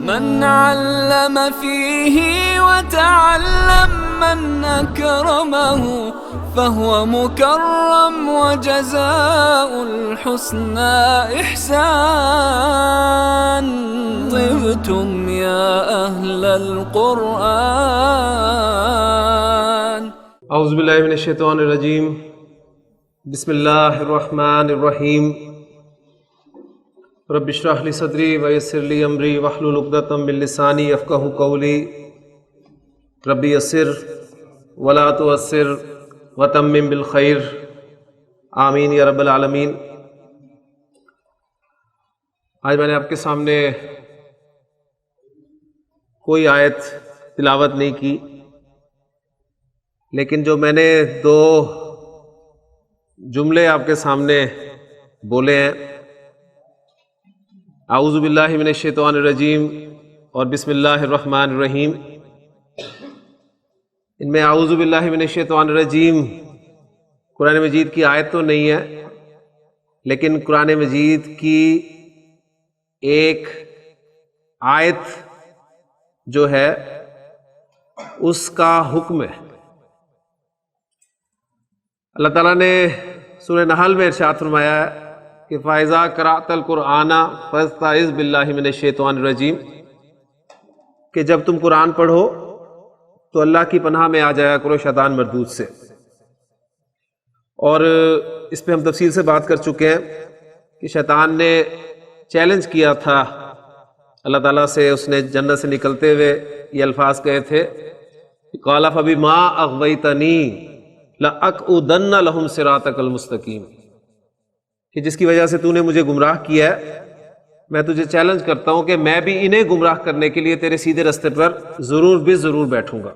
من علم فيه وتعلم من أكرمه فهو مكرم وجزاء الحسنى إحسان. طبتم يا أهل القرآن. اعوذ باللہ من الشیطان الرجیم. بسم اللہ الرحمن الرحیم. رب اشرح لی صدری ویسر لی امری واحلل عقدۃ من لسانی یفقہوا قولی. رب یسر ولا تعسر وتمم بالخیر. آمین یا رب العالمین. آج میں نے آپ کے سامنے کوئی آیت تلاوت نہیں کی، لیکن جو میں نے دو جملے آپ کے سامنے بولے ہیں، اعوذ باللہ من الشیطان الرجیم اور بسم اللہ الرحمن الرحیم، ان میں اعوذ باللہ من الشیطان الرجیم قرآن مجید کی آیت تو نہیں ہے، لیکن قرآن مجید کی ایک آیت جو ہے اس کا حکم ہے. اللہ تعالیٰ نے سورہ نحل میں ارشاد فرمایا ہے کہ فَإِذَا قَرَأْتَ الْقُرْآنَ فَاسْتَعِذْ بِاللَّهِ مِنَ الشَّيْطَانِ الرَّجِيمِ، کہ جب تم قرآن پڑھو تو اللہ کی پناہ میں آ جایا کرو شیطان مردود سے. اور اس پہ ہم تفصیل سے بات کر چکے ہیں کہ شیطان نے چیلنج کیا تھا اللہ تعالیٰ سے. اس نے جنت سے نکلتے ہوئے یہ الفاظ کہے تھے قَالَ فَبِمَا أَغْوَيْتَنِي لَأَقْعُدَنَّ لَهُمْ صِرَاطَكَ الْمُسْتَقِيمَ، کہ جس کی وجہ سے تو نے مجھے گمراہ کیا ہے، میں تجھے چیلنج کرتا ہوں کہ میں بھی انہیں گمراہ کرنے کے لیے تیرے سیدھے رستے پر ضرور بیٹھوں گا.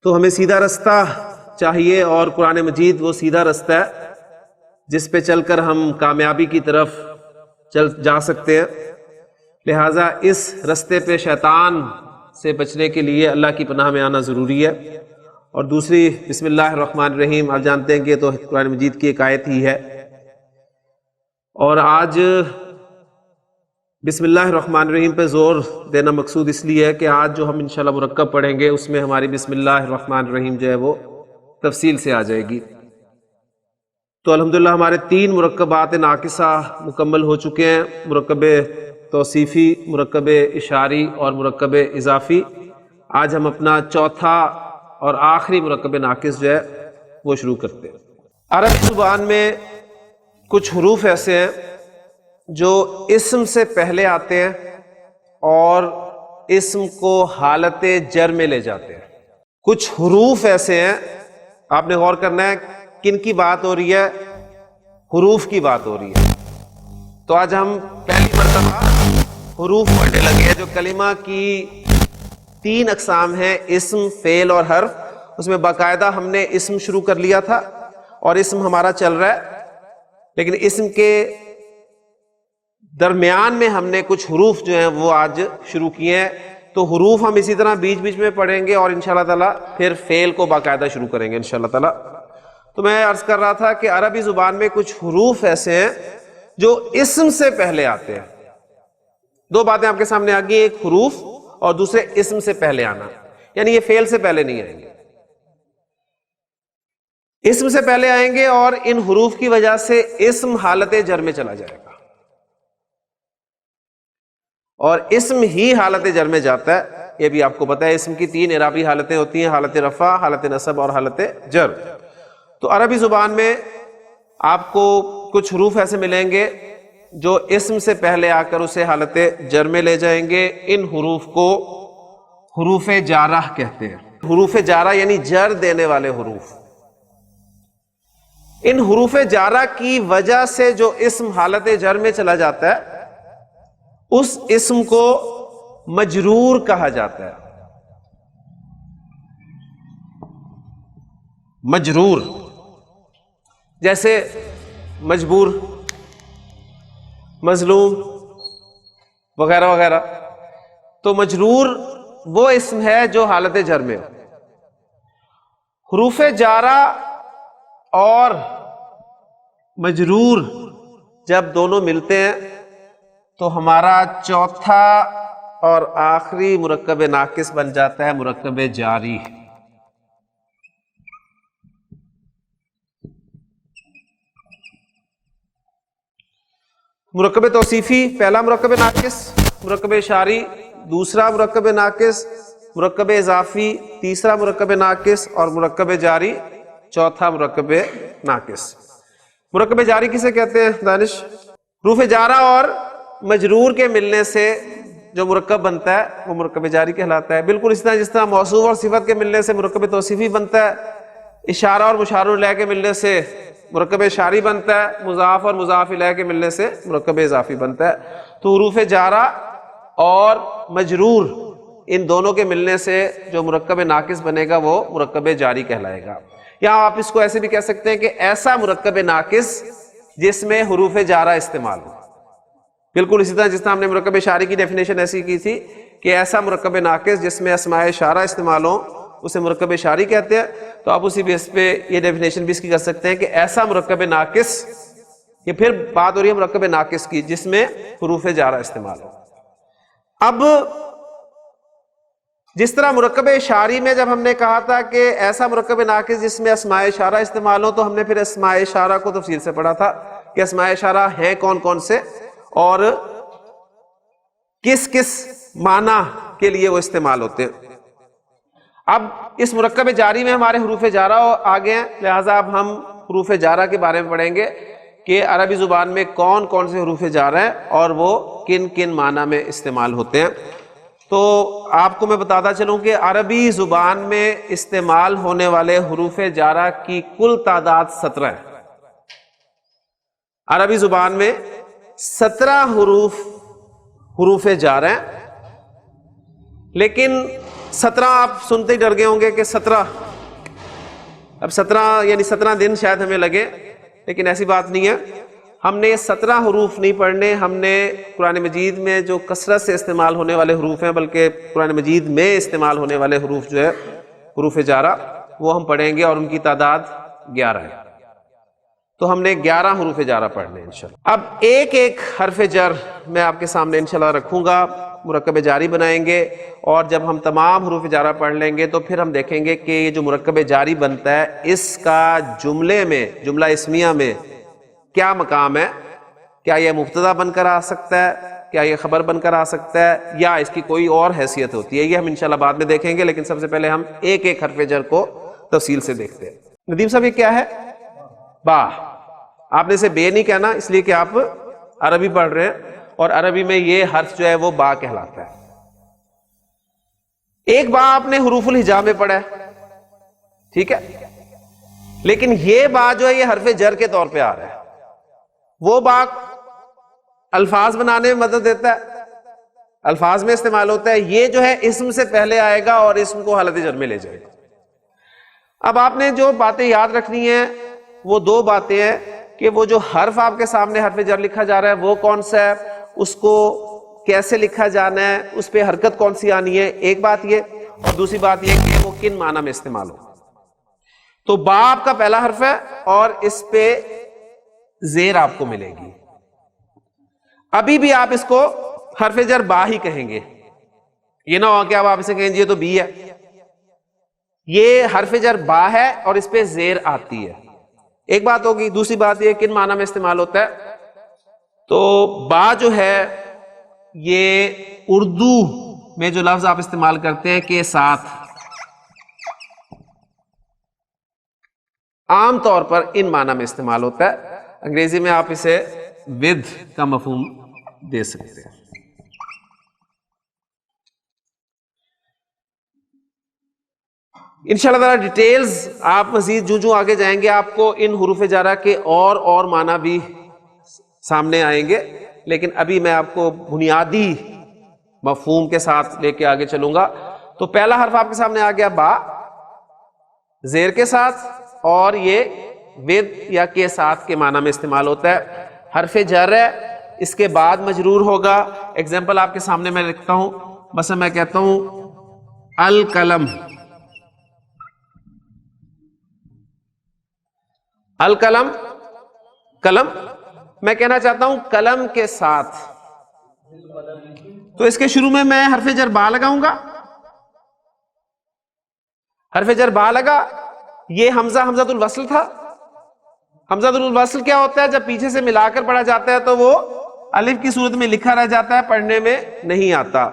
تو ہمیں سیدھا رستہ چاہیے، اور قرآن مجید وہ سیدھا رستہ ہے جس پہ چل کر ہم کامیابی کی طرف جا سکتے ہیں. لہٰذا اس رستے پہ شیطان سے بچنے کے لیے اللہ کی پناہ میں آنا ضروری ہے. اور دوسری بسم اللہ الرحمن الرحیم، آپ جانتے ہیں کہ یہ تو قرآن مجید کی ایک آیت ہی ہے. اور آج بسم اللہ الرحمن الرحیم پہ زور دینا مقصود اس لیے ہے کہ آج جو ہم انشاءاللہ مرکب پڑھیں گے اس میں ہماری بسم اللہ الرحمن الرحیم جو ہے وہ تفصیل سے آ جائے گی. تو الحمدللہ ہمارے 3 مرکبات ناقصہ مکمل ہو چکے ہیں، مرکب توصیفی، مرکب اشاری اور مرکب اضافی. آج ہم اپنا چوتھا اور آخری مرکب ناقص جو ہے وہ شروع کرتے ہیں. عربی زبان میں کچھ حروف ایسے ہیں جو اسم سے پہلے آتے ہیں اور اسم کو حالت جر میں لے جاتے ہیں. کچھ حروف ایسے ہیں، آپ نے غور کرنا ہے کن کی بات ہو رہی ہے، حروف کی بات ہو رہی ہے. تو آج ہم پہلی مرتبہ حروف پڑھنے لگے ہیں. جو کلمہ کی 3 اقسام ہیں، اسم، فعل اور حرف، اس میں باقاعدہ ہم نے اسم شروع کر لیا تھا اور اسم ہمارا چل رہا ہے، لیکن اسم کے درمیان میں ہم نے کچھ حروف جو ہیں وہ آج شروع کیے ہیں. تو حروف ہم اسی طرح بیچ بیچ میں پڑھیں گے اور انشاءاللہ تعالیٰ پھر فعل کو باقاعدہ شروع کریں گے انشاءاللہ تعالیٰ. تو میں عرض کر رہا تھا کہ عربی زبان میں کچھ حروف ایسے ہیں جو اسم سے پہلے آتے ہیں. 2 باتیں آپ کے سامنے آ گئی، ایک حروف اور دوسرے اسم سے پہلے آنا، یعنی یہ فعل سے پہلے نہیں آئیں گے، اسم سے پہلے آئیں گے. اور ان حروف کی وجہ سے اسم حالت جر میں چلا جائے گا، اور اسم ہی حالت جر میں جاتا ہے. یہ بھی آپ کو پتا ہے اسم کی 3 اعرابی حالتیں ہوتی ہیں، حالت رفع، حالت نصب اور حالت جر. تو عربی زبان میں آپ کو کچھ حروف ایسے ملیں گے جو اسم سے پہلے آ کر اسے حالت جر میں لے جائیں گے. ان حروف کو حروف جارہ کہتے ہیں. حروف جارہ یعنی جر دینے والے حروف. ان حروف جارہ کی وجہ سے جو اسم حالت جر میں چلا جاتا ہے اس اسم کو مجرور کہا جاتا ہے. مجرور، جیسے مجبور، مظلوم وغیرہ وغیرہ. تو مجرور وہ اسم ہے جو حالت جر میں ہو. حروف جارہ اور مجرور جب دونوں ملتے ہیں تو ہمارا چوتھا اور آخری مرکب ناقص بن جاتا ہے مرکب جاری. مرکب توصیفی پہلا مرکب ناقص، مرکب اشاری دوسرا مرکب ناقص، مرکب اضافی تیسرا مرکب ناقص اور مرکب جاری چوتھا مرکب ناقص. مرکب جاری کسے کہتے ہیں دانش؟ حروف جارہ اور مجرور کے ملنے سے جو مرکب بنتا ہے وہ مرکب جاری کہلاتا ہے. بالکل اس طرح جس طرح موصوف اور صفت کے ملنے سے مرکب توصیفی بنتا ہے، اشارہ اور مشار الیہ کے ملنے سے مرکب اشاری بنتا ہے، مضاف اور مضاف الیہ کے ملنے سے مرکب اضافی بنتا ہے. تو حروف جارہ اور مجرور ان دونوں کے ملنے سے جو مرکب ناقص بنے گا وہ مرکب جاری کہلائے گا. یا آپ اس کو ایسے بھی کہہ سکتے ہیں کہ ایسا مرکب ناقص جس میں حروف جارہ استعمال ہو. بالکل اسی طرح جس طرح ہم نے مرکب اشاری کی ڈیفینیشن ایسی کی تھی کہ ایسا مرکب ناقص جس میں اسماء اشارہ استعمال ہوں اسے مرکب اشاری کہتے ہیں. تو آپ اسی بیس پہ یہ ڈیفینیشن بھی اس کی کر سکتے ہیں کہ ایسا مرکب ناقص، یہ پھر بات ہو رہی ہے مرکب ناقص کی جس میں حروف جارہ استعمال ہو. اب جس طرح مرکب اشاری میں جب ہم نے کہا تھا کہ ایسا مرکب ناقص جس میں اسماء اشارہ استعمال ہو، تو ہم نے پھر اسماء اشارہ کو تفصیل سے پڑھا تھا کہ اسماء اشارہ ہیں کون کون سے اور کس کس معنی کے لیے وہ استعمال ہوتے ہیں. اب اس مرکب جاری میں ہمارے حروف جارہ آ گئے ہیں، لہٰذا اب ہم حروف جارہ کے بارے میں پڑھیں گے کہ عربی زبان میں کون کون سے حروف جارہ ہیں اور وہ کن کن معنی میں استعمال ہوتے ہیں. تو آپ کو میں بتاتا چلوں کہ عربی زبان میں استعمال ہونے والے حروف جارہ کی کل تعداد 17 ہے. عربی زبان میں 17 حروف جارہ ہیں، لیکن 17 آپ سنتے ہی ڈر گئے ہوں گے کہ 17 اب 17 یعنی 17 دن شاید ہمیں لگے، لیکن ایسی بات نہیں ہے. ہم نے یہ 17 حروف نہیں پڑھنے، ہم نے قرآن مجید میں جو کثرت سے استعمال ہونے والے حروف ہیں، بلکہ قرآن مجید میں استعمال ہونے والے حروف جو ہے حروف جارہ وہ ہم پڑھیں گے اور ان کی تعداد 11 ہے. تو ہم نے 11 حروف جارہ پڑھنے ہیں انشاءاللہ. اب ایک ایک حرف جر میں آپ کے سامنے انشاءاللہ رکھوں گا، مرکب جاری بنائیں گے، اور جب ہم تمام حروف جارہ پڑھ لیں گے تو پھر ہم دیکھیں گے کہ یہ جو مرکب جاری بنتا ہے اس کا جملے میں، جملہ اسمیہ میں کیا مقام ہے. کیا یہ مبتدا بن کر آ سکتا ہے، کیا یہ خبر بن کر آ سکتا ہے، یا اس کی کوئی اور حیثیت ہوتی ہے. یہ ہم انشاءاللہ بعد میں دیکھیں گے، لیکن سب سے پہلے ہم ایک ایک حرف جر کو تفصیل سے دیکھتے ہیں. ندیم صاحب یہ کیا ہے؟ با. آپ نے اسے بے نہیں کہنا اس لیے کہ آپ عربی پڑھ رہے ہیں، اور عربی میں یہ حرف جو ہے وہ با کہلاتا ہے. ایک با آپ نے حروف الہجا میں پڑھا ہے، ٹھیک ہے، لیکن یہ با جو ہے یہ حرف جر کے طور پہ آ رہا ہے. وہ با الفاظ بنانے میں مدد دیتا ہے، الفاظ میں استعمال ہوتا ہے. یہ جو ہے اسم سے پہلے آئے گا اور اسم کو حالت جر میں لے جائے گا. اب آپ نے جو باتیں یاد رکھنی ہیں وہ دو باتیں ہیں کہ وہ جو حرف آپ کے سامنے حرف جر لکھا جا رہا ہے وہ کون سا ہے، اس کو کیسے لکھا جانا ہے، اس پہ حرکت کون سی آنی ہے. ایک بات یہ، اور دوسری بات یہ کہ وہ کن معنی میں استعمال ہو. تو با آپ کا پہلا حرف ہے اور اس پہ زیر آپ کو ملے گی. ابھی بھی آپ اس کو حرف جر با ہی کہیں گے، یہ نہ ہو کہ اب آپ اسے کہیں یہ تو بی ہے. یہ حرف جر با ہے اور اس پہ زیر آتی ہے، ایک بات ہوگی. دوسری بات یہ کن معنی میں استعمال ہوتا ہے. تو با جو ہے یہ اردو میں جو لفظ آپ استعمال کرتے ہیں کے ساتھ، عام طور پر ان معنی میں استعمال ہوتا ہے. انگریزی میں آپ اسے ود کا مفہوم دے سکتے ہیں. انشاءاللہ تعالی ڈیٹیلز آپ مزید جو آگے جائیں گے آپ کو ان حروف جارہ کے اور معنی بھی سامنے آئیں گے، لیکن ابھی میں آپ کو بنیادی مفہوم کے ساتھ لے کے آگے چلوں گا. تو پہلا حرف آپ کے سامنے آ گیا با زیر کے ساتھ، اور یہ ود یا کے ساتھ کے معنی میں استعمال ہوتا ہے. حرف جر ہے، اس کے بعد مجرور ہوگا. ایگزامپل آپ کے سامنے میں لکھتا ہوں، مثلا میں کہتا ہوں القلم. القلم قلم، میں کہنا چاہتا ہوں قلم کے ساتھ. تو اس کے شروع میں حرف جر با لگاؤں گا. حرف جر با لگا, یہ حمزہ حمزۃ الوصل تھا. حمزۃ الوصل کیا ہوتا ہے؟ جب پیچھے سے ملا کر پڑھا جاتا ہے تو وہ الف کی صورت میں لکھا رہ جاتا ہے, پڑھنے میں نہیں آتا.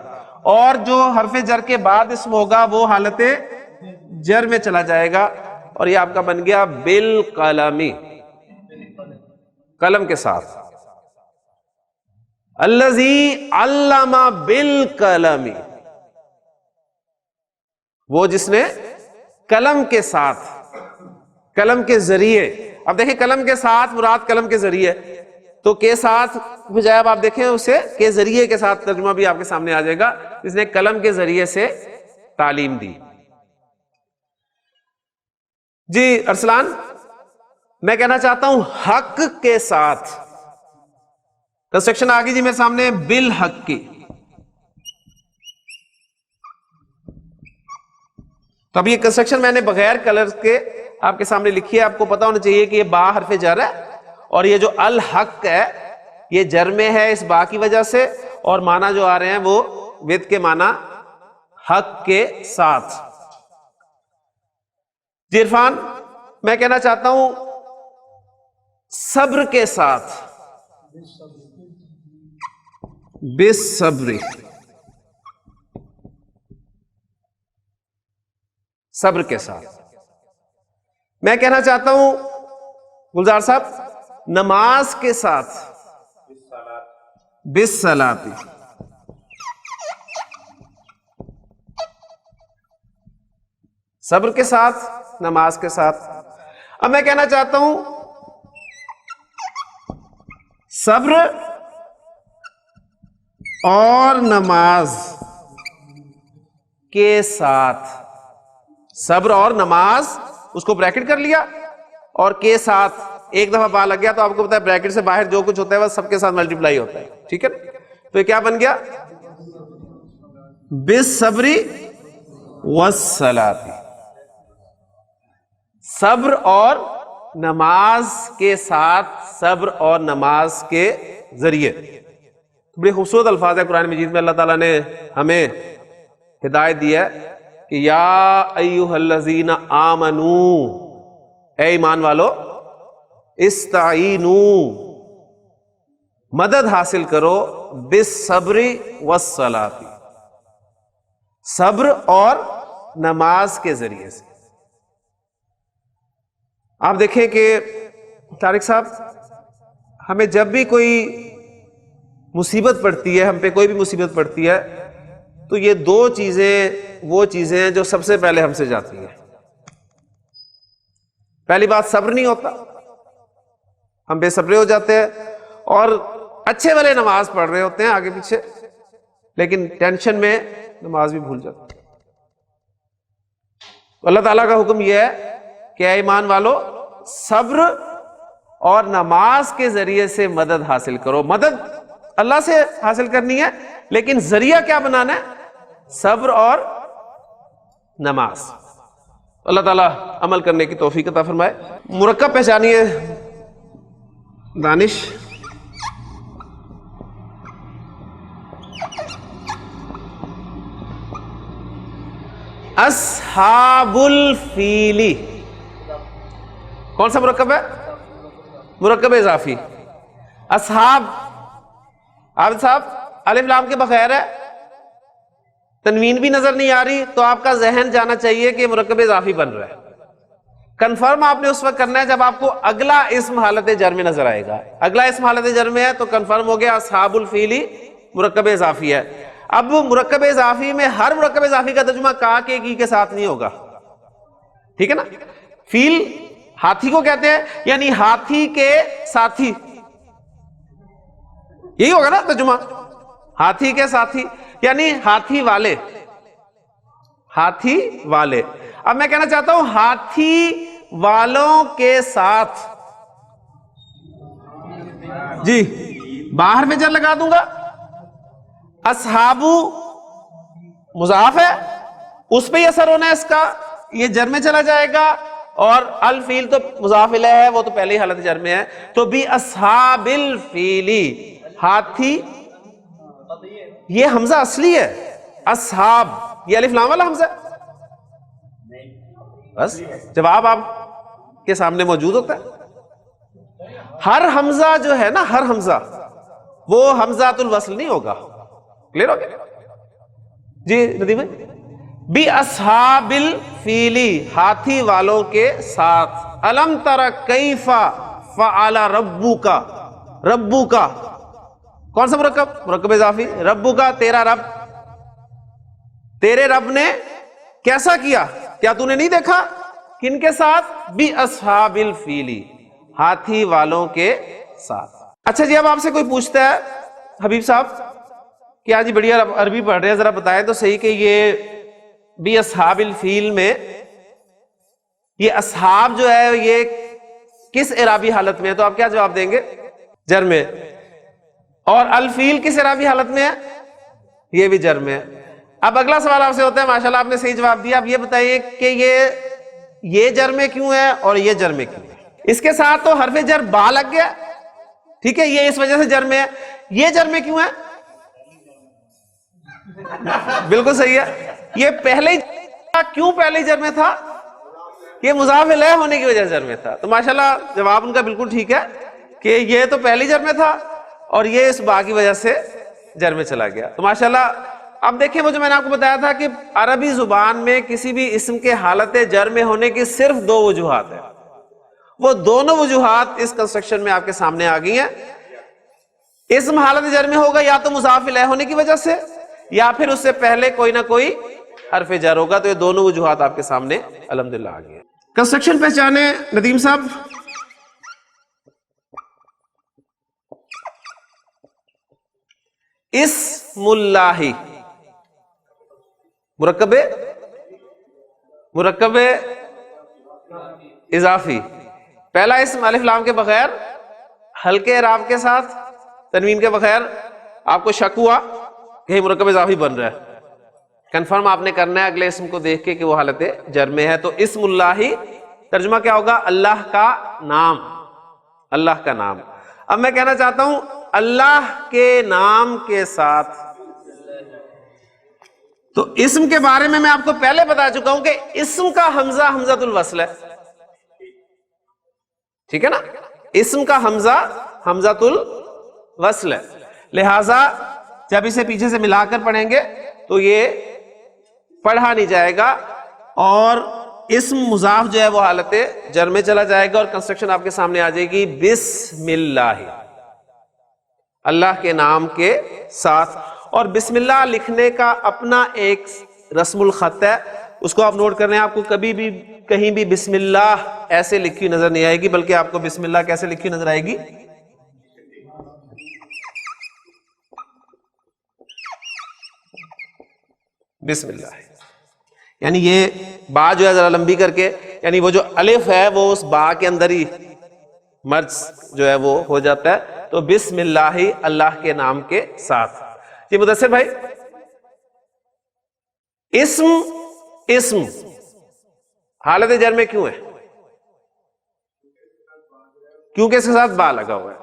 اور جو حرف جر کے بعد اسم ہوگا وہ حالت جر میں چلا جائے گا, اور یہ آپ کا بن گیا بالقلمی, قلم کے ساتھ. الذی علم بالقلم, وہ جس نے قلم کے ساتھ, قلم کے ذریعے. اب دیکھیں قلم کے ساتھ مراد قلم کے ذریعے, تو کے ساتھ بجائے اب آپ دیکھیں اسے کے ذریعے کے ساتھ ترجمہ بھی آپ کے سامنے آ جائے گا, جس نے قلم کے ذریعے سے تعلیم دی. جی ارسلان, میں کہنا چاہتا ہوں حق کے ساتھ. کنسٹرکشن آ گئی جی میرے سامنے, بالحق کی. تو اب یہ کنسٹرکشن میں نے بغیر کلرز کے آپ کے سامنے لکھی ہے. آپ کو پتا ہونا چاہیے کہ یہ با حرف جر ہے, اور یہ جو الحق ہے یہ جر میں ہے اس با کی وجہ سے, اور معنی جو آ رہے ہیں وہ ود کے معنی حق کے ساتھ. جی عرفان, میں کہنا چاہتا ہوں صبر کے ساتھ. بالصبر, صبر کے ساتھ. میں کہنا چاہتا ہوں گلزار صاحب نماز کے ساتھ. بالصلاۃ, صبر کے ساتھ, نماز کے ساتھ. اب میں کہنا چاہتا ہوں صبر اور نماز کے ساتھ. صبر اور نماز, اس کو بریکٹ کر لیا, اور کے ساتھ ایک دفعہ با لگ گیا تو آپ کو پتا ہے بریکٹ سے باہر جو کچھ ہوتا ہے وہ سب کے ساتھ ملٹیپلائی ہوتا ہے. ٹھیک ہے, تو یہ کیا بن گیا؟ بالصبر والصلاۃ. صبر اور نماز کے ساتھ, صبر اور نماز کے ذریعے. بڑے خوبصورت الفاظ ہے قرآن مجید میں. اللہ تعالیٰ نے ہمیں ہدایت دی ہے کہ یا ایھا الذین آمنو, اے ایمان والو, استعینوا, مدد حاصل کرو, بالصبر والصلاۃ, صبر اور نماز کے ذریعے سے. آپ دیکھیں کہ طارق صاحب, ہمیں جب بھی کوئی مصیبت پڑتی ہے, ہم پہ کوئی بھی مصیبت پڑتی ہے, تو یہ دو چیزیں وہ چیزیں ہیں جو سب سے پہلے ہم سے جاتی ہیں. پہلی بات صبر نہیں ہوتا, ہم بے صبرے ہو جاتے ہیں, اور اچھے والے نماز پڑھ رہے ہوتے ہیں آگے پیچھے, لیکن ٹینشن میں نماز بھی بھول جاتے ہیں. اللہ تعالیٰ کا حکم یہ ہے کہ اے ایمان والو, صبر اور نماز کے ذریعے سے مدد حاصل کرو. مدد اللہ سے حاصل کرنی ہے, لیکن ذریعہ کیا بنانا ہے؟ صبر اور نماز. اللہ تعالیٰ عمل کرنے کی توفیق عطا فرمائے. مرکب پہچانیے دانش. اصحاب الفیل کون سا مرکب ہے؟ مرکب اضافی. اصحاب, عابد صاحب الف لام کے بغیر ہے, تنوین بھی نظر نہیں آ رہی, تو آپ کا ذہن جانا چاہیے کہ مرکب اضافی بن رہا ہے. کنفرم آپ نے اس وقت کرنا ہے جب آپ کو اگلا اسم حالت جر میں نظر آئے گا. اگلا اسم حالت جر میں ہے تو کنفرم ہو گیا اصحاب الفیل مرکب اضافی ہے. اب مرکب اضافی میں ہر مرکب اضافی کا ترجمہ کا کے کی کے ساتھ نہیں ہوگا, ٹھیک ہے نا. فیل ہاتھی کو کہتے ہیں, یعنی ہاتھی کے ساتھی, یہی ہوگا نا ترجمہ, ہاتھی کے ساتھی یعنی ہاتھی والے, ہاتھی والے. اب میں کہنا چاہتا ہوں ہاتھی والوں کے ساتھ. جی باہر میں جر لگا دوں گا. اصحابو مضاف ہے, اس پہ ہی اثر ہونا ہے اس کا, یہ جر میں چلا جائے گا, اور الفیل تو مضاف الیہ ہے, وہ تو پہلے ہی حالت جر میں ہے, تو بھی اصحاب الفیلی, ہاتھی یہ حمزہ اصلی ہے، اصحاب، یہ الف لام والا حمزہ ہے؟ بس جواب آپ کے سامنے موجود ہوتا ہے. ہر حمزہ جو ہے نا، ہر حمزہ وہ حمزۃ الوصل نہیں ہوگا. کلیئر ہو گیا جی ندیم بھائی؟ بی اصحاب الفیلی، ہاتھی والوں کے ساتھ. الم تر کیف فعل ربک، ربک کون سا مرکب؟ مرکب اضافی. ربک تیرا رب، تیرے رب نے کیسا کیا؟ کیا تو نے نہیں دیکھا؟ کن کے ساتھ؟ بی اصحاب الفیلی، ہاتھی والوں کے ساتھ. اچھا جی، اب آپ سے کوئی پوچھتا ہے حبیب صاحب کہ آج بڑھیا عربی پڑھ رہے ہیں، ذرا بتائیں تو صحیح کہ یہ بی اصحاب الفیل میں یہ اصحاب جو ہے یہ کس اعرابی حالت میں ہے؟ تو آپ کیا جواب دیں گے؟ جر میں. اور الفیل کس اعرابی حالت میں ہے؟ یہ بھی جر میں ہے. اب اگلا سوال آپ سے ہوتا ہے، ماشاءاللہ آپ نے صحیح جواب دیا. اب یہ بتائیے کہ یہ جر میں کیوں ہے اور یہ جر میں کیوں ہے؟ اس کے ساتھ تو حرف جر با لگ گیا، ٹھیک ہے، یہ اس وجہ سے جر میں ہے. یہ جر میں کیوں ہے؟ بالکل صحیح ہے. یہ پہلے کیوں پہلے جر میں تھا؟ یہ مضاف الیہ ہونے کی وجہ سے جر میں تھا. تو ماشاءاللہ جواب ان کا بالکل ٹھیک ہے کہ یہ تو پہلی جر میں تھا اور یہ اس با کی وجہ سے جر میں چلا گیا. تو ماشاءاللہ اب دیکھیں، وہ جو میں نے آپ کو بتایا تھا کہ عربی زبان میں کسی بھی اسم کے حالت جر میں ہونے کی صرف دو وجوہات ہیں. وہ دونوں وجوہات اس کنسٹرکشن میں آپ کے سامنے آ گئی ہیں. اسم حالت جر میں ہوگا یا تو مضاف الیہ ہونے کی وجہ سے یا پھر اس سے پہلے کوئی نہ کوئی حرف جر ہوگا. تو یہ دونوں وجوہات آپ کے سامنے الحمدللہ آ گئی ہیں. کنسٹرکشن پہچانے ندیم صاحب. اسم اللہ، مرکب اضافی. پہلا اسم الف لام کے بغیر، ہلکے اعراب کے ساتھ، تنوین کے بغیر. آپ کو شک ہوا کہ یہ مرکب اضافی بن رہا ہے، کنفرم آپ نے کرنا ہے اگلے اسم کو دیکھ کے کہ وہ حالت جر میں ہے. تو اسم اللہ ترجمہ کیا ہوگا؟ اللہ کا نام، اللہ کا نام. اب میں کہنا چاہتا ہوں اللہ کے نام کے ساتھ، تو اسم کے بارے میں آپ کو پہلے بتا چکا ہوں کہ اسم کا حمزہ حمزۃ الوصل ہے، ٹھیک ہے نا؟ اسم کا حمزہ حمزۃ الوصل ہے. لہذا جب اسے پیچھے سے ملا کر پڑھیں گے تو یہ پڑھا نہیں جائے گا اور اسم مضاف جو ہے وہ حالت جر میں چلا جائے گا اور کنسٹرکشن آپ کے سامنے آ جائے گی بسم اللہ، اللہ کے نام کے ساتھ. اور بسم اللہ لکھنے کا اپنا ایک رسم الخط ہے، اس کو آپ نوٹ کر رہے ہیں. آپ کو کبھی بھی کہیں بھی بسم اللہ ایسے لکھی نظر نہیں آئے گی، بلکہ آپ کو بسم اللہ کیسے لکھی نظر آئے گی؟ بسم اللہ. یعنی یہ با جو ہے ذرا لمبی کر کے، یعنی وہ جو الف ہے وہ اس با کے اندر ہی مرج جو ہے وہ ہو جاتا ہے. تو بسم اللہ، اللہ کے نام کے ساتھ. جی مدثر بھائی، اسم حالت جر میں کیوں ہے؟ کیونکہ اس کے ساتھ با لگا ہوا ہے.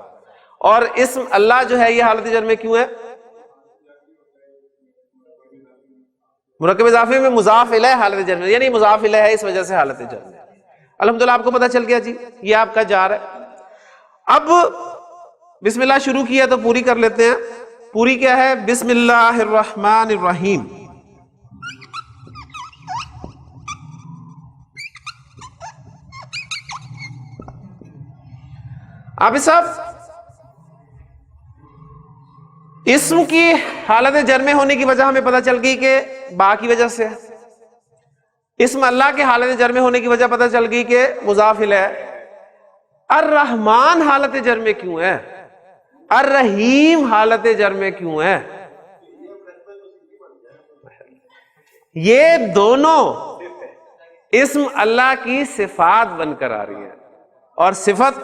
اور اسم اللہ جو ہے یہ حالت جر میں کیوں ہے؟ مرکب اضافی میں مضاف الیہ حالت جر میں، یعنی مضاف الیہ ہے اس وجہ سے حالت جر میں. الحمدللہ آپ کو پتہ چل گیا جی، یہ آپ کا جار ہے. اب بسم اللہ شروع کیا تو پوری کر لیتے ہیں. پوری کیا ہے؟ بسم اللہ الرحمن الرحیم. آپ صاحب اسم کی حالت جر میں ہونے کی وجہ ہمیں پتہ چل گئی کہ با کی وجہ سے. اسم اللہ کے حالت جر میں ہونے کی وجہ پتہ چل گئی کہ مضاف الیہ. الرحمن حالت جر میں کیوں ہے؟ الرحیم حالت جر میں کیوں ہے؟ یہ دونوں اسم اللہ کی صفات بن کر آ رہی ہے، اور صفت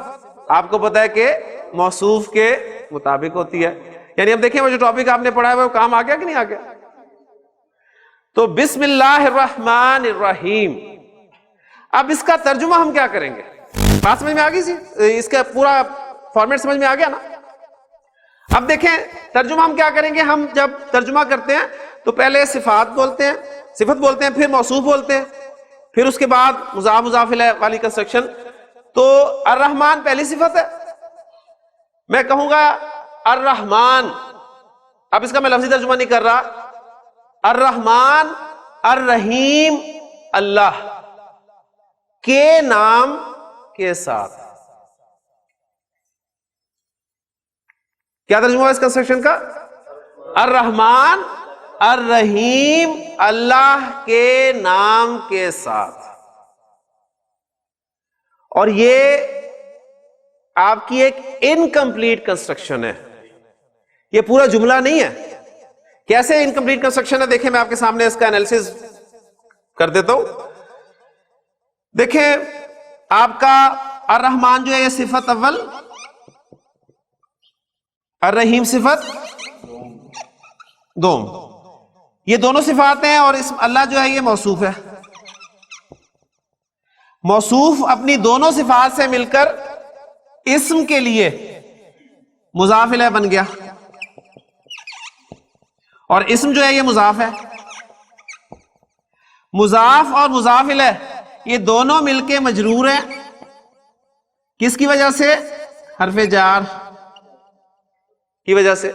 آپ کو پتا ہے کہ موصوف کے مطابق ہوتی ہے. یعنی اب دیکھیں وہ جو ٹاپک آپ نے پڑھا ہے وہ کام آ گیا کہ نہیں آ گیا؟ تو بسم اللہ الرحمن الرحیم. اب اس کا ترجمہ ہم کیا کریں گے؟ بات سمجھ میں آ گئی؟ اس کا پورا فارمیٹ سمجھ میں آ گیا نا؟ اب دیکھیں ترجمہ ہم کیا کریں گے، ہم جب ترجمہ کرتے ہیں تو پہلے صفات بولتے ہیں، صفت بولتے ہیں، پھر موصوف بولتے ہیں، پھر اس کے بعد مضاف مضاف الیہ والی کنسٹرکشن. تو الرحمن پہلی صفت ہے. میں کہوں گا الرحمن، اب اس کا میں لفظی ترجمہ نہیں کر رہا، الرحمن الرحیم اللہ کے نام کے ساتھ. کیا ترجمہ ہے اس کنسٹرکشن کا؟ الرحمن الرحیم اللہ کے نام کے ساتھ. اور یہ آپ کی ایک انکمپلیٹ کنسٹرکشن ہے، یہ پورا جملہ نہیں ہے. کیسے انکمپلیٹ کنسٹرکشن ہے دیکھیں، میں آپ کے سامنے اس کا انالیسس کر دیتا ہوں. دیکھیں آپ کا الرحمن جو ہے یہ صفت اول، الرحیم صفت دوم، یہ دونوں صفات ہیں. اور اسم اللہ جو ہے یہ موصوف ہے. موصوف اپنی دونوں صفات سے مل کر اسم کے لیے مضاف الیہ بن گیا، اور اسم جو ہے یہ مضاف ہے. مضاف اور مضاف الیہ یہ دونوں مل کے مجرور ہیں. کس کی وجہ سے؟ حرف جار کی وجہ سے.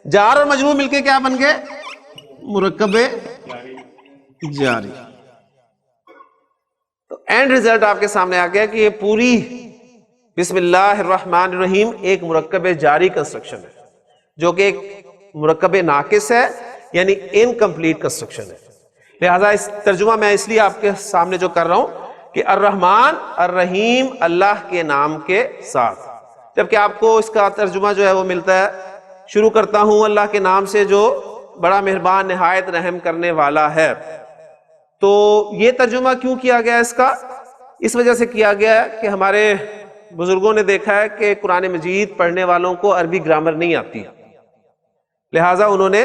جار اور مجرور مل کے کیا بن گئے؟ مرکب جاری. تو اینڈ ریزلٹ آپ کے سامنے آ گیا کہ یہ پوری بسم اللہ الرحمن الرحیم ایک مرکب جاری کنسٹرکشن ہے، جو کہ ایک مرکب ناقص ہے، یعنی انکمپلیٹ کنسٹرکشن ہے. لہذا اس ترجمہ میں اس لیے آپ کے سامنے جو کر رہا ہوں کہ الرحمن الرحیم اللہ کے نام کے ساتھ، جبکہ آپ کو اس کا ترجمہ جو ہے وہ ملتا ہے شروع کرتا ہوں اللہ کے نام سے جو بڑا مہربان نہایت رحم کرنے والا ہے. تو یہ ترجمہ کیوں کیا گیا اس کا؟ اس وجہ سے کیا گیا ہے کہ ہمارے بزرگوں نے دیکھا ہے کہ قرآن مجید پڑھنے والوں کو عربی گرامر نہیں آتی، لہٰذا انہوں نے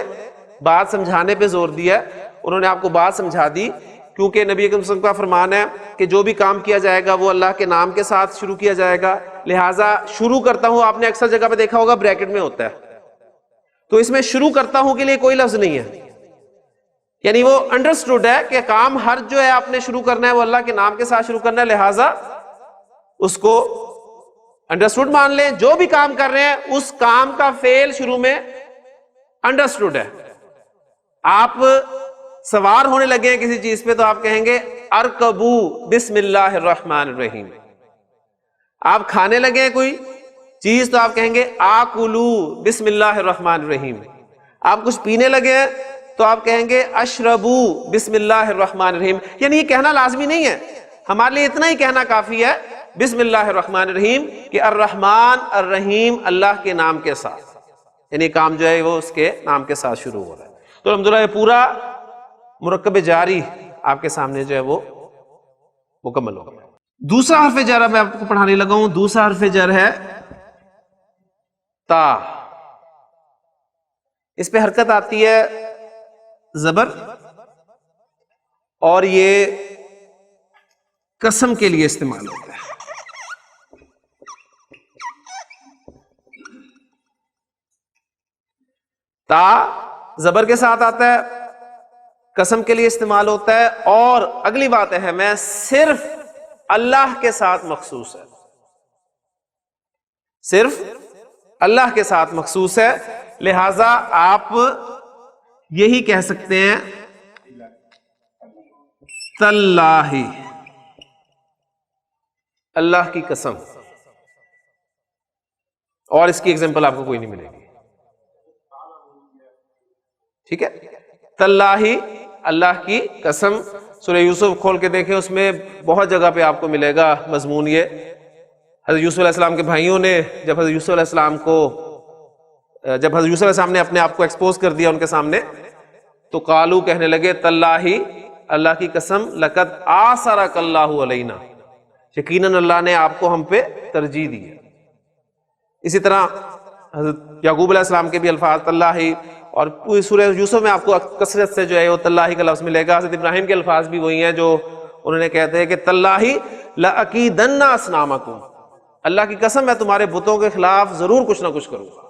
بات سمجھانے پہ زور دیا. انہوں نے آپ کو بات سمجھا دی، کیونکہ نبی اکرم صلی اللہ علیہ وسلم کا فرمان ہے کہ جو بھی کام کیا جائے گا وہ اللہ کے نام کے ساتھ شروع کیا جائے گا. لہٰذا شروع کرتا ہوں آپ نے اکثر جگہ پہ دیکھا ہوگا بریکٹ میں ہوتا ہے، تو اس میں شروع کرتا ہوں کے لیے کوئی لفظ نہیں ہے، یعنی وہ انڈرسٹوڈ ہے کہ کام ہر جو ہے آپ نے شروع کرنا ہے وہ اللہ کے نام کے ساتھ شروع کرنا ہے. لہٰذا اس کو انڈرسٹوڈ مان لیں. جو بھی کام کر رہے ہیں اس کام کا فعل شروع میں انڈرسٹوڈ ہے. آپ سوار ہونے لگے ہیں کسی چیز پہ تو آپ کہیں گے ارکبو بسم اللہ الرحمن الرحیم. آپ کھانے لگے ہیں کوئی چیز تو آپ کہیں گے آکلو بسم اللہ الرحمن الرحیم. آپ کچھ پینے لگے ہیں تو آپ کہیں گے اشربو بسم اللہ الرحمن الرحیم. یعنی یہ کہنا لازمی نہیں ہے، ہمارے لیے اتنا ہی کہنا کافی ہے بسم اللہ الرحمن الرحیم، کہ الرحمن الرحیم اللہ کے نام کے ساتھ، یعنی کام جو ہے وہ اس کے نام کے ساتھ شروع ہو رہا ہے. تو الحمدللہ یہ پورا مرکب جاری آپ کے سامنے جو ہے وہ مکمل ہوگا. دوسرا حرف جر میں آپ کو پڑھانے لگا ہوں. دوسرا حرف جر ہے تا. اس پہ حرکت آتی ہے زبر، اور یہ قسم کے لیے استعمال ہوتا ہے. تا زبر کے ساتھ آتا ہے، قسم کے لیے استعمال ہوتا ہے، اور اگلی بات ہے میں صرف اللہ کے ساتھ مخصوص ہے، صرف اللہ کے ساتھ مخصوص ہے. لہذا آپ یہی کہہ سکتے ہیں تاللہ، اللہ کی قسم. اور اس کی ایگزامپل آپ کو کوئی نہیں ملے گی. ٹھیک ہے، تاللہ اللہ کی قسم. سورہ یوسف کھول کے دیکھیں، اس میں بہت جگہ پہ آپ کو ملے گا مضمون یہ. حضرت یوسف علیہ السلام کے بھائیوں نے جب حضرت یوسف علیہ السلام نے اپنے آپ کو ایکسپوز کر دیا ان کے سامنے، تو قالو کہنے لگے تاللہ اللہ کی قسم لقد آثرک اللہ علینا، یقیناً اللہ نے آپ کو ہم پہ ترجیح دی ہے. اسی طرح حضرت یعقوب علیہ السلام کے بھی الفاظ تاللہ، اور پوری سورہ یوسف میں آپ کو کثرت سے جو ہے وہ تاللہ کا لفظ ملے گا. حضرت ابراہیم کے الفاظ بھی وہی ہیں جو انہوں نے کہتے ہیں کہ تاللہ لأکیدن اصنامکم، اللہ کی قسم میں تمہارے بتوں کے خلاف ضرور کچھ نہ کچھ کروں گا.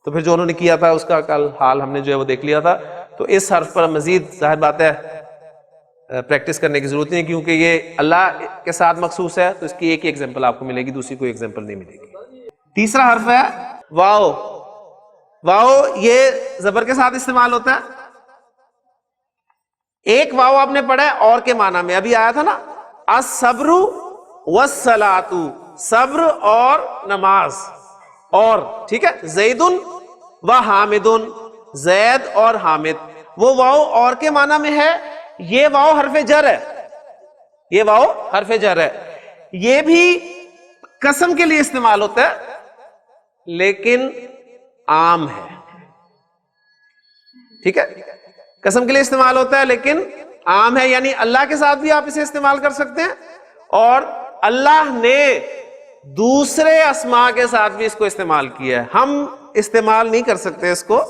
تو پھر جو انہوں نے کیا تھا اس کا کل حال ہم نے جو ہے وہ دیکھ لیا تھا. تو اس حرف پر مزید ظاہر بات ہے پریکٹس کرنے کی ضرورت نہیں، کیونکہ یہ اللہ کے ساتھ مخصوص ہے، تو اس کی ایک ہی ایگزامپل آپ کو ملے گی، دوسری کوئی ایگزامپل نہیں ملے گی. تیسرا حرف ہے واو. واو یہ زبر کے ساتھ استعمال ہوتا ہے. ایک واو آپ نے پڑھا ہے اور کے معنی میں، ابھی آیا تھا نا الصبر والصلاۃ، صبر اور نماز. اور ٹھیک ہے، زید و حامد، زید اور حامد. وہ واو اور کے معنی میں ہے. یہ واو حرف جر ہے، یہ واو حرف جر ہے. یہ بھی قسم کے لیے استعمال ہوتا ہے لیکن عام ہے. ٹھیک ہے، قسم کے لیے استعمال ہوتا ہے لیکن عام ہے، یعنی اللہ کے ساتھ بھی آپ اسے استعمال کر سکتے ہیں، اور اللہ نے دوسرے اسماء کے ساتھ بھی اس کو استعمال کیا ہے. ہم استعمال نہیں کر سکتے اس کو،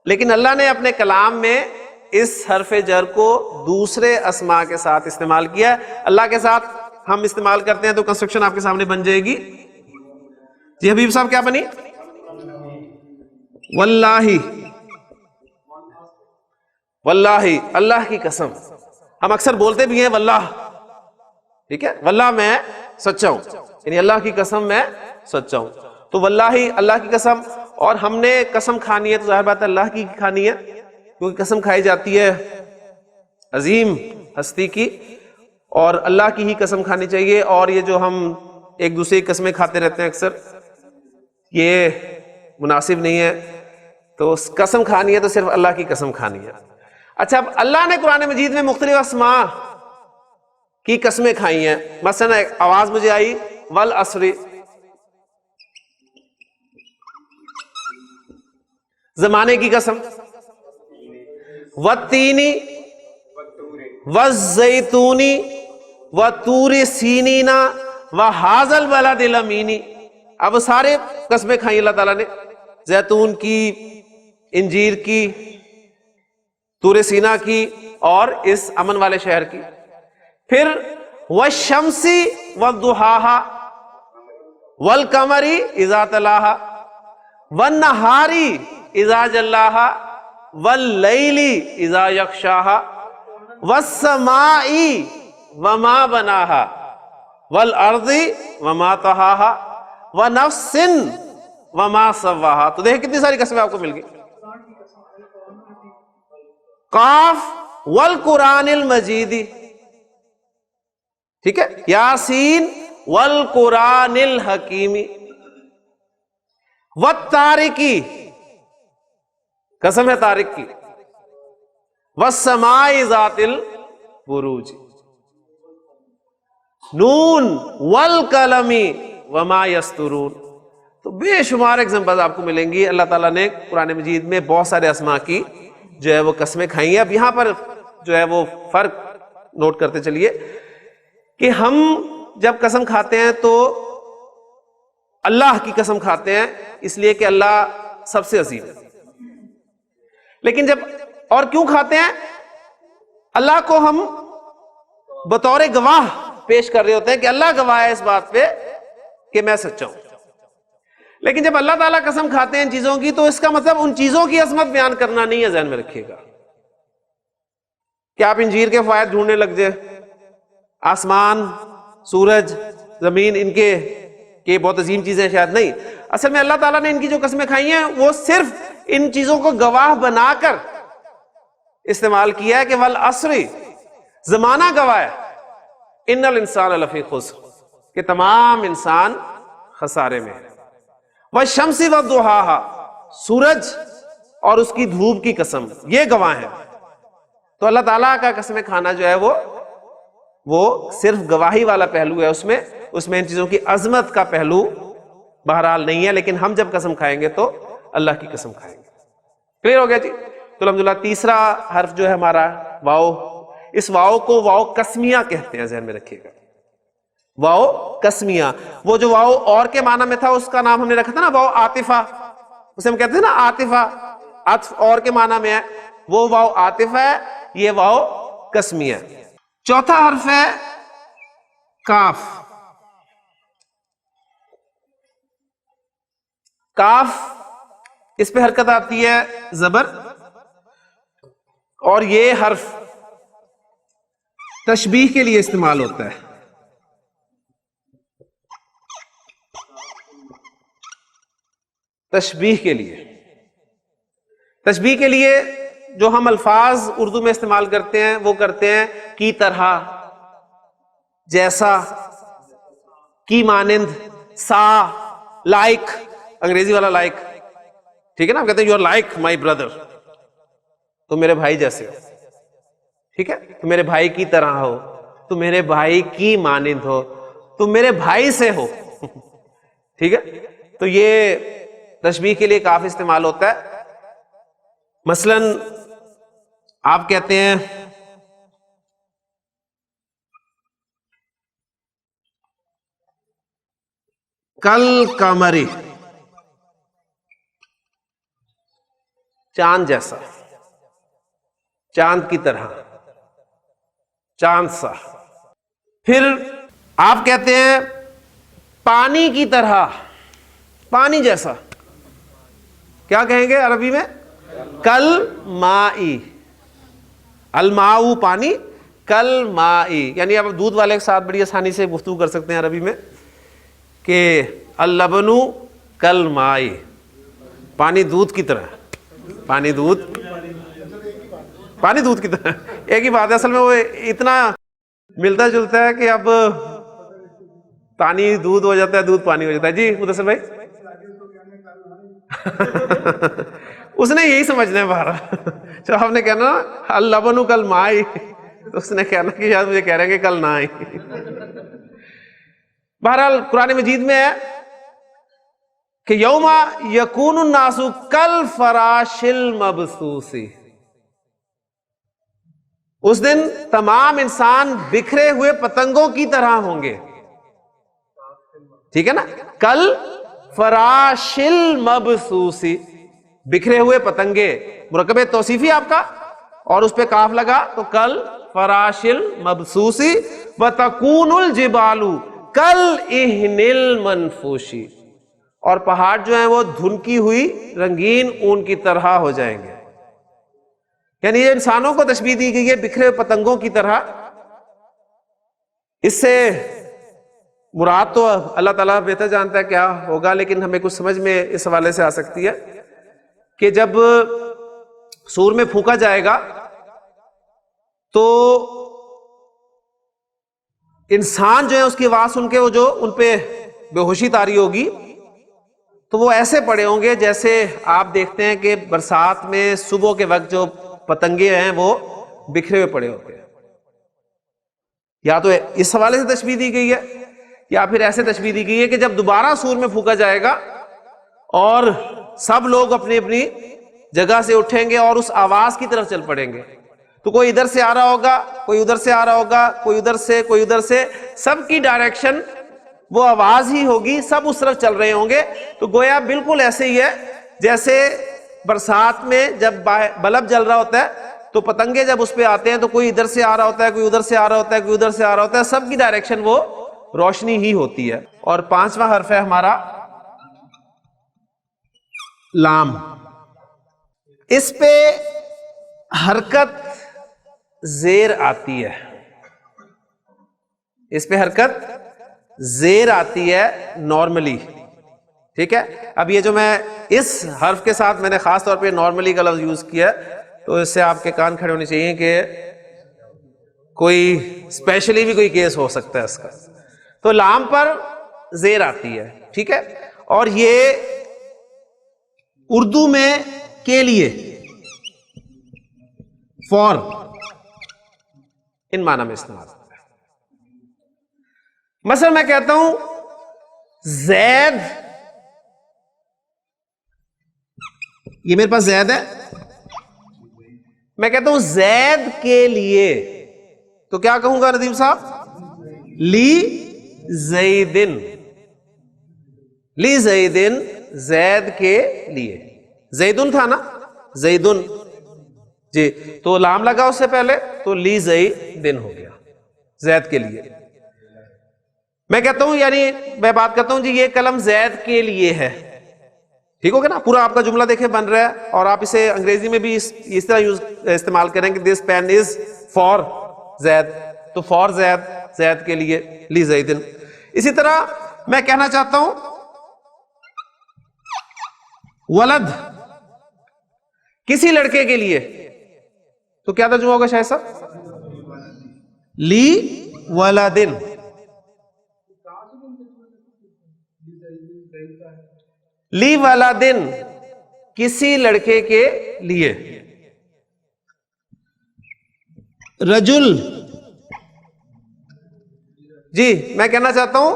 لیکن اللہ نے اپنے کلام میں اس حرف جر کو دوسرے اسماء کے ساتھ استعمال کیا ہے. اللہ کے ساتھ ہم استعمال کرتے ہیں تو کنسٹرکشن آپ کے سامنے بن جائے گی. جی حبیب صاحب کیا بنی؟ واللہ، واللہ اللہ کی قسم. ہم اکثر بولتے بھی ہیں واللہ، ٹھیک ہے، واللہ میں سچا ہوں، یعنی اللہ کی قسم میں سچا ہوں. تو واللہ اللہ کی قسم. اور ہم نے قسم کھانی ہے تو ظاہر بات ہے اللہ کی کھانی ہے، کیونکہ قسم کھائی جاتی ہے عظیم ہستی کی، اور اللہ کی ہی قسم کھانی چاہیے. اور یہ جو ہم ایک دوسرے کی قسمیں کھاتے رہتے ہیں اکثر، یہ مناسب نہیں ہے. تو قسم کھانی ہے تو صرف اللہ کی قسم کھانی ہے. اچھا، اب اللہ نے قرآن مجید میں مختلف اسماء کی قسمیں کھائی ہیں. مثلا ایک آواز مجھے آئی والعصر، زمانے کی قسم، والتین والزیتون وطور سینین وہذا البلد الامین. اب سارے قسمیں کھائی اللہ تعالیٰ نے، زیتون کی، انجیر کی، طور سینا کی، اور اس امن والے شہر کی. پھر والشمس والضحاہا والقمر اذا تلاہا والنہار اذا جلاہا واللیل اذا یغشاہا والسماء وما بناہا والارض وما طحاہا ونفس وما سواہا. تو دیکھیں کتنی ساری قسمیں آپ کو مل گئی. قاف والقرآن المجید، ٹھیک ہے، یاسین والقرآن الحکیم، والطارق، قسم ہے طارق کی، والسماء ذات البروج، نون والقلم وما یسطرون. تو بے شمار ایگزامپل آپ کو ملیں گی. اللہ تعالیٰ نے قرآن مجید میں بہت سارے اسماء کی جو ہے وہ قسمیں کھائی ہیں. اب یہاں پر جو ہے وہ فرق نوٹ کرتے چلیے کہ ہم جب قسم کھاتے ہیں تو اللہ کی قسم کھاتے ہیں اس لیے کہ اللہ سب سے عظیم ہے. لیکن جب اور کیوں کھاتے ہیں؟ اللہ کو ہم بطور گواہ پیش کر رہے ہوتے ہیں کہ اللہ گواہ ہے اس بات پہ کہ میں سچا ہوں. لیکن جب اللہ تعالیٰ قسم کھاتے ہیں ان چیزوں کی تو اس کا مطلب ان چیزوں کی عظمت بیان کرنا نہیں ہے. ذہن میں رکھیے گا کہ آپ انجیر کے فوائد ڈھونڈنے لگ جائے، آسمان، سورج، زمین، ان کے کہ بہت عظیم چیزیں شاید نہیں. اصل میں اللہ تعالیٰ نے ان کی جو قسمیں کھائی ہیں وہ صرف ان چیزوں کو گواہ بنا کر استعمال کیا ہے کہ والعصر، زمانہ گواہ ہے، ان الانسان لفی خسر، کہ تمام انسان خسارے میں ہے. والشمس والضحاہا، سورج اور اس کی دھوپ کی قسم، یہ گواہ ہیں. تو اللہ تعالیٰ کا قسمیں کھانا جو ہے وہ صرف گواہی والا پہلو ہے، اس میں ان چیزوں کی عظمت کا پہلو بہرحال نہیں ہے. لیکن ہم جب قسم کھائیں گے تو اللہ کی قسم کھائیں گے. کلیئر ہو گیا جی؟ تو الحمدللہ تیسرا حرف جو ہے ہمارا واو. اس واو کو واو قسمیہ کہتے ہیں، ذہن میں رکھیے گا. واو قسمیہ، وہ جو واو اور کے معنی میں تھا اس کا نام ہم نے رکھا تھا نا واو عاطفہ، اسے ہم کہتے ہیں نا عاطفہ، عطف اور کے معنی میں ہے، وہ واو عاطفہ ہے، یہ واو قسمیہ. چوتھا حرف ہے کاف. کاف اس پہ حرکت آتی ہے زبر، اور یہ حرف تشبیہ کے لیے استعمال ہوتا ہے. تشبیہ کے لیے، تشبیہ کے لیے جو ہم الفاظ اردو میں استعمال کرتے ہیں وہ کرتے ہیں کی طرح، جیسا، کی مانند، سا، لائک، انگریزی والا لائک، ٹھیک ہے نا. ہم کہتے ہیں you are like my brother, تو میرے بھائی جیسے ہو، ٹھیک ہے. تو میرے بھائی کی طرح ہو، تو میرے بھائی کی مانند ہو، تو میرے بھائی سے ہو، ٹھیک ہے. تو یہ تشبیہ کے لیے کافی استعمال ہوتا ہے. مثلا آپ کہتے ہیں کل قمری، چاند جیسا، چاند کی طرح، چاند سا. پھر آپ کہتے ہیں پانی کی طرح، پانی جیسا، کیا کہیں گے عربی میں؟ کل مائی، الماء پانی، کل مائی. یعنی آپ دودھ والے کے ساتھ بڑی آسانی سے گفتگو کر سکتے ہیں عربی میں کہ اللبن کل مائی، پانی دودھ کی طرح، پانی دودھ کی طرح، ایک ہی بات ہے. اصل میں وہ اتنا ملتا جلتا ہے کہ اب پانی دودھ ہو جاتا ہے، دودھ پانی ہو جاتا ہے. جی مدثر بھائی اس نے یہی سمجھنا ہے باہر. جب آپ نے کہنا اللبن کل مائی، تو اس نے کہنا کہ شاید مجھے کہہ رہے ہیں کہ کل نہ آئی. بہرحال قرآن مجید میں ہے کہ یوم یکون الناس کالفراش المبثوث، اس دن تمام انسان بکھرے ہوئے پتنگوں کی طرح ہوں گے، ٹھیک ہے نا. کل فراش المبثوث، بکھرے ہوئے پتنگے، مرکب توصیفی آپ کا اور اس پہ کاف لگا تو کل فراش المبثوث وتکون الجبال کالعہن المنفوش، اور پہاڑ جو ہیں وہ دھنکی ہوئی رنگین اون کی طرح ہو جائیں گے. یعنی یہ انسانوں کو تشبیہ دی گئی ہے بکھرے ہوئے پتنگوں کی طرح. اس سے مراد تو اللہ تعالیٰ بہتر جانتا ہے کیا ہوگا، لیکن ہمیں کچھ سمجھ میں اس حوالے سے آ سکتی ہے کہ جب سور میں پھونکا جائے گا تو انسان جو ہے اس کی آواز سن کے وہ جو ان پہ بے ہوشی طاری ہوگی، تو وہ ایسے پڑے ہوں گے جیسے آپ دیکھتے ہیں کہ برسات میں صبح کے وقت جو پتنگے ہیں وہ بکھرے ہوئے پڑے ہوتے ہیں. یا تو اس حوالے سے تشبیہ دی گئی ہے، یا پھر ایسے تشبیہ دی گئی ہے کہ جب دوبارہ سور میں پھونکا جائے گا اور سب لوگ اپنی اپنی جگہ سے اٹھیں گے اور اس آواز کی طرف چل پڑیں گے، تو کوئی ادھر سے آ رہا ہوگا، کوئی ادھر سے آ رہا ہوگا، کوئی ادھر سے، کوئی ادھر سے، سب کی ڈائریکشن وہ آواز ہی ہوگی، سب اس طرف چل رہے ہوں گے. تو گویا بالکل ایسے ہی ہے جیسے برسات میں جب بلب جل رہا ہوتا ہے تو پتنگے جب اس پہ آتے ہیں تو کوئی ادھر سے آ رہا ہوتا ہے، کوئی ادھر سے آ رہا ہوتا ہے، کوئی ادھر سے آ رہا ہوتا ہے، سب کی ڈائریکشن وہ روشنی ہی ہوتی ہے. اور پانچواں حرف ہے ہمارا لام. اس پہ حرکت زیر آتی ہے، اس پہ حرکت زیر آتی ہے نارملی، ٹھیک ہے. اب یہ جو میں اس حرف کے ساتھ میں نے خاص طور پہ نارملی کا لفظ یوز کیا ہے، تو اس سے آپ کے کان کھڑے ہونے چاہیے کہ کوئی اسپیشلی بھی کوئی کیس ہو سکتا ہے اس کا. تو لام پر زیر آتی ہے، ٹھیک ہے. اور یہ اردو میں کے لیے، فور، ان معنی میں استعمال ہوتا ہے. مثلا میں کہتا ہوں زید، یہ میرے پاس زید ہے، میں کہتا ہوں زید کے لیے، تو کیا کہوں گا ندیم صاحب؟ لی زیدن، لی زیدن، زید کے لیے. زیدن تھا نا، زیدن، جی، تو لام لگا اس سے پہلے تو لی زیدن ہو گیا، زید کے لیے. میں کہتا ہوں، یعنی میں بات کرتا ہوں جی یہ قلم زید کے لیے ہے، ٹھیک ہو گیا نا؟ پورا آپ کا جملہ دیکھیں بن رہا ہے، اور آپ اسے انگریزی میں بھی اس طرح استعمال کریں کہ دس پین از فار زید، تو فار زید، زید کے لیے، لی زیدن. اسی طرح میں کہنا چاہتا ہوں ولد کسی لڑکے کے لیے، تو کیا ترجمہ ہوگا شاید صاحب؟ لی ولدن. لی ولدن کسی لڑکے کے لیے. رجل، جی میں کہنا چاہتا ہوں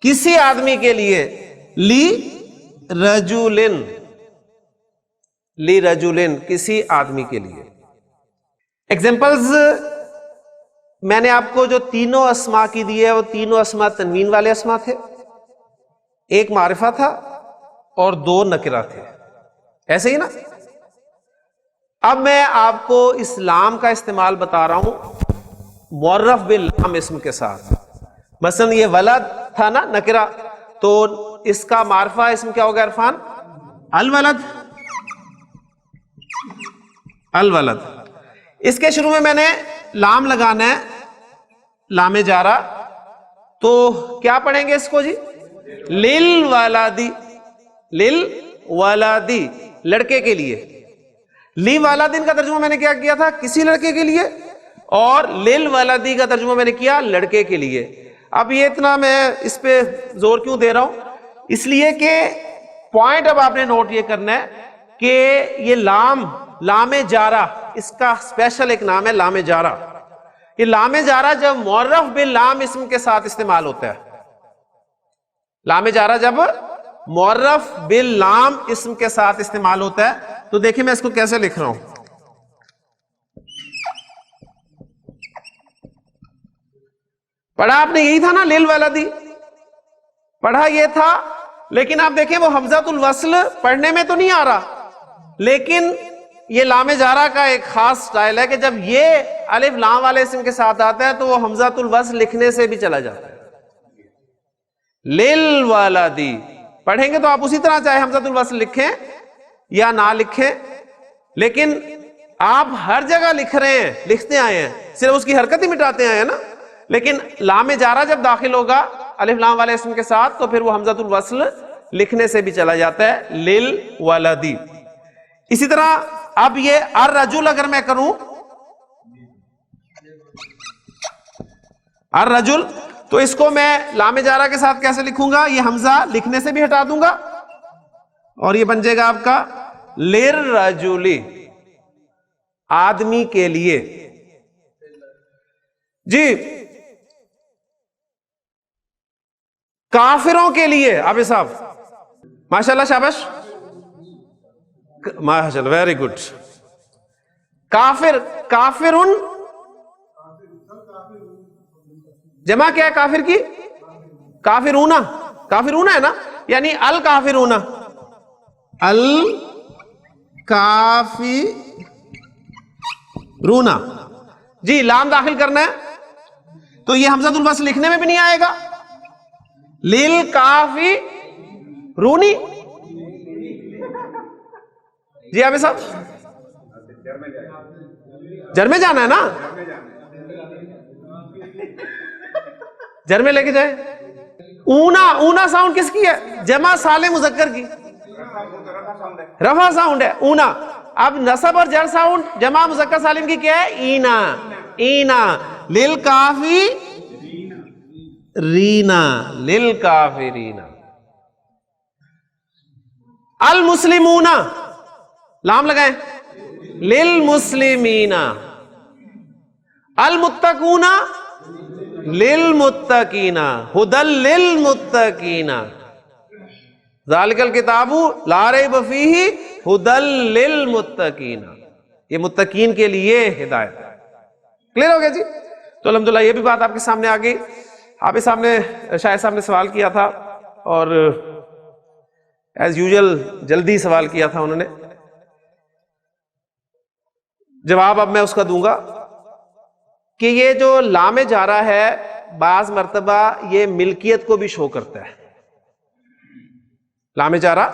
کسی آدمی کے لیے، لی رجولن، لی رجولن کسی آدمی کے لیے. ایگزامپلز میں نے آپ کو جو تینوں اسما کی دی ہے وہ تینوں اسما تنوین والے اسما تھے، ایک معرفہ تھا اور دو نکرہ تھے، ایسے ہی نا؟ اب میں آپ کو اسلام کا استعمال بتا رہا ہوں معرف باللام اسم کے ساتھ. مثلا یہ ولد تھا نا نکرہ، تو اس کا معرفہ اسم کیا ہوگا عرفان؟ الولد. الولد. اس کے شروع میں نے لام لگانا ہے، لام جارہ، تو کیا پڑھیں گے اس کو جی؟ للولدی، للولدی لڑکے کے لیے. لی والدین کا ترجمہ میں نے کیا کیا تھا؟ کسی لڑکے کے لیے، اور للولدی کا ترجمہ میں نے کیا لڑکے کے لیے. اب یہ اتنا میں اس پہ زور کیوں دے رہا ہوں؟ اس لیے کہ پوائنٹ اب آپ نے نوٹ یہ کرنا ہے کہ یہ لام جارہ، اس کا اسپیشل ایک نام ہے لام جارہ. یہ لام جارہ جب معرف باللام اسم کے ساتھ استعمال ہوتا ہے، لام جارہ جب معرف باللام اسم کے ساتھ استعمال ہوتا ہے، تو دیکھیں میں اس کو کیسے لکھ رہا ہوں. پڑھا آپ نے یہی تھا نا للولدی، پڑھا یہ تھا، لیکن آپ دیکھیں وہ حمزۃ الوصل پڑھنے میں تو نہیں آ رہا، لیکن یہ لام جارہ کا ایک خاص سٹائل ہے کہ جب یہ الف لام والے اسم کے ساتھ آتا ہے تو وہ حمزۃ الوصل لکھنے سے بھی چلا جاتا ہے. للولدی پڑھیں گے تو آپ اسی طرح چاہے حمزۃ الوصل لکھیں یا نہ لکھیں، لیکن آپ ہر جگہ لکھ رہے ہیں، لکھتے آئے ہیں، صرف اس کی حرکت ہی مٹاتے آئے ہیں نا. لیکن لام جارہ جب داخل ہوگا الف لام والے اسم کے ساتھ تو پھر وہ حمزۃ الوصل لکھنے سے بھی چلا جاتا ہے، للولدی. اسی طرح اب یہ الرجل اگر میں کروں، الرجل، تو اس کو میں لام جارہ کے ساتھ کیسے لکھوں گا؟ یہ حمزہ لکھنے سے بھی ہٹا دوں گا اور یہ بن جائے گا آپ کا للرجل، آدمی کے لیے. جی کافروں کے لیے، عابد صاحب ماشاءاللہ شاباش، ماشاءاللہ ویری گڈ. کافر، کافرن جمع کیا ہے کافر کی؟ کافرون، کافرون ہے نا، یعنی الکافرون، الکافرون. جی لام داخل کرنا ہے تو یہ حمزۃ الوصل لکھنے میں بھی نہیں آئے گا، للکافی رونی. جی عابد صاحب جر میں جانا ہے نا، جر میں لے کے جائے. اونا، اونا ساؤنڈ کس کی ہے؟ جمع سالم مذکر کی، رفع ساؤنڈ ہے اونا. اب نصب اور جر ساؤنڈ جمع مذکر سالم کی کیا ہے؟ اینا، اینا. للکافی رینا، للکافرین. المسلمون لام لگائیں، للمسلمین. المتقون للمتقین، ھدی للمتقین. ذالک الکتاب لا ریب فیہ ھدی للمتقین. یہ متقین کے لیے ہدایت ہے. کلیئر ہو گیا جی؟ تو الحمدللہ یہ بھی بات آپ کے سامنے آ گئی. حافظ صاحب نے، شاہد صاحب نے سوال کیا تھا اور ایز یوزل جلدی سوال کیا تھا انہوں نے. جواب اب میں اس کا دوں گا کہ یہ جو لام جارہ ہے بعض مرتبہ یہ ملکیت کو بھی شو کرتا ہے. لام جارہ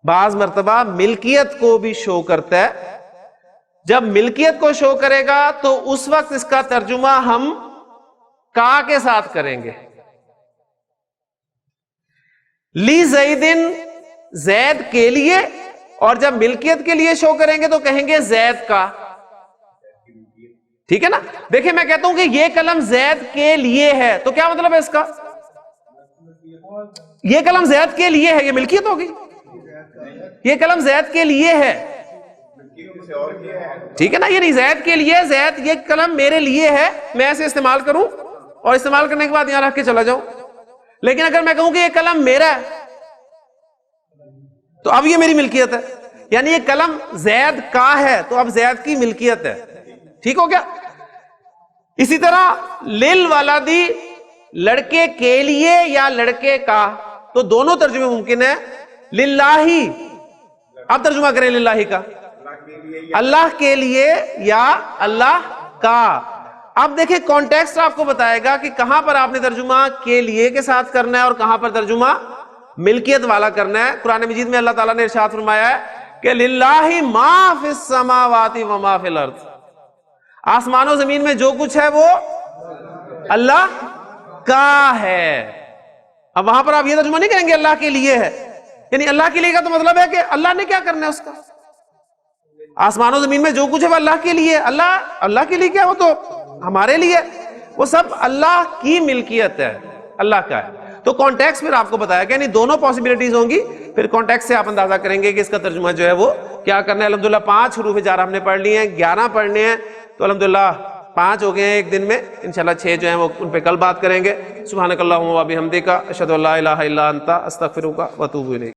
بعض مرتبہ ملکیت کو بھی شو کرتا ہے. جب ملکیت کو شو کرے گا تو اس وقت اس کا ترجمہ ہم کا کے ساتھ کریں گے. لی زیدن زید کے لیے, اور جب ملکیت کے لیے شو کریں گے تو کہیں گے زید کا. ٹھیک ہے نا. دیکھیں میں کہتا ہوں کہ یہ قلم زید کے لیے ہے, تو کیا مطلب ہے اس کا؟ یہ قلم زید کے لیے ہے, یہ ملکیت ہوگی. یہ قلم زید کے لیے ہے, ٹھیک ہے نا. یہ نہیں زید کے لیے, زید یہ قلم میرے لیے ہے, میں ایسے استعمال کروں اور استعمال کرنے کے بعد یہاں رکھ کے چلا جاؤں. لیکن اگر میں کہوں کہ یہ قلم میرا ہے تو اب یہ میری ملکیت ہے. یعنی یہ قلم زید کا ہے تو اب زید کی ملکیت ہے. ٹھیک ہو گیا. اسی طرح لل ولدی لڑکے کے لیے یا لڑکے کا, تو دونوں ترجمے ممکن ہے. للہ, اب ترجمہ کریں للہ کا, اللہ کے لیے یا اللہ کا. اب دیکھیں کانٹیکسٹ آپ کو بتائے گا کہ کہاں پر آپ نے ترجمہ کے لیے کے ساتھ کرنا ہے اور کہاں پر ترجمہ ملکیت والا کرنا ہے. قرآن مجید میں اللہ تعالیٰ نے ارشاد فرمایا ہے کہ للہ ما فی السماوات و ما فی الارض, آسمان و زمین میں جو کچھ ہے وہ اللہ کا ہے. اب وہاں پر آپ یہ ترجمہ نہیں کریں گے اللہ کے لیے ہے, یعنی اللہ کے لیے کا تو مطلب ہے کہ اللہ نے کیا کرنا ہے اس کا. آسمان و زمین میں جو کچھ ہے وہ اللہ کے لیے, اللہ کے لیے کیا, وہ تو ہمارے لیے, وہ سب اللہ کی ملکیت ہے, اللہ کا ہے. تو کانٹیکس پھر آپ کو بتایا کہ یعنی دونوں پاسبلٹیز ہوں گی. پھر کانٹیکس سے آپ اندازہ کریں گے کہ اس کا ترجمہ جو ہے وہ کیا کرنا ہے. الحمدللہ 5 حروف جار ہم نے پڑھ لیے ہیں, 11 پڑھنے ہیں, تو الحمدللہ 5 ہو گئے ہیں ایک دن میں. انشاءاللہ 6 جو ہیں وہ ان پہ کل بات کریں گے. سبحانک اللہم و بحمدک, اشہدو ان لا الہ الا انت, استغفرک و اتوب الیک.